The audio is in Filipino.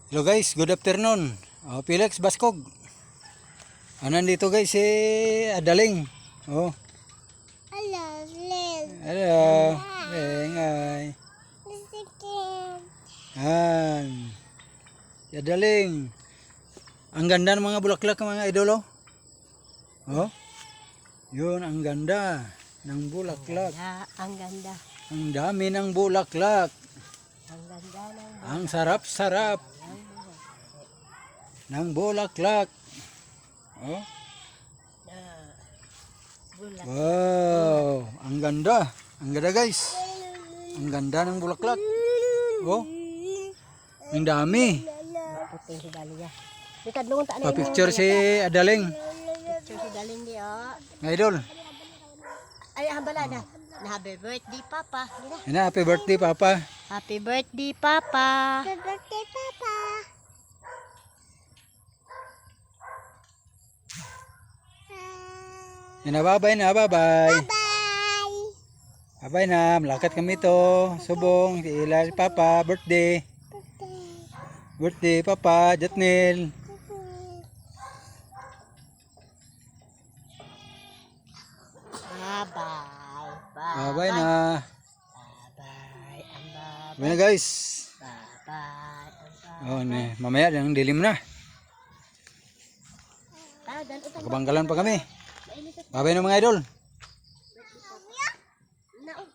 Hello guys, good afternoon. Felix Baskog. Nandito guys si Adaling. Oh. Hello, Lil. Hello. Ay. Si Adaling. Ang ganda ng mga bulaklak mga idolo. Oh. Yun, ang ganda ng bulaklak. Ang ganda. Ang dami ng bulaklak. Ang ganda ng Ang sarap-sarap ng bulaklak. Oh. bulak. Wow, ang ganda. Ang ganda guys. Ang ganda ng bulaklak. Oh. Ang dami. Puting si Dalia. Dika doon ta na. Pa-picture si Adaling. Picture si Daling di Nga idol. Ay hambala na. Happy birthday Papa. Yan, happy birthday Papa. Happy birthday Papa. Happy birthday Papa. Yan, bye-bye na, bye-bye. Bye. Bye-bye na, malakat kami to. Subong, si Ilal, Papa, birthday. Birthday, Papa, Jatnil. Bye-bye. Bye-bye na. Bye-bye. Bye na guys. Bye-bye. Oh, mamaya ang dilim na. Kabanggalan pa kami. Bye-bye na mga idol.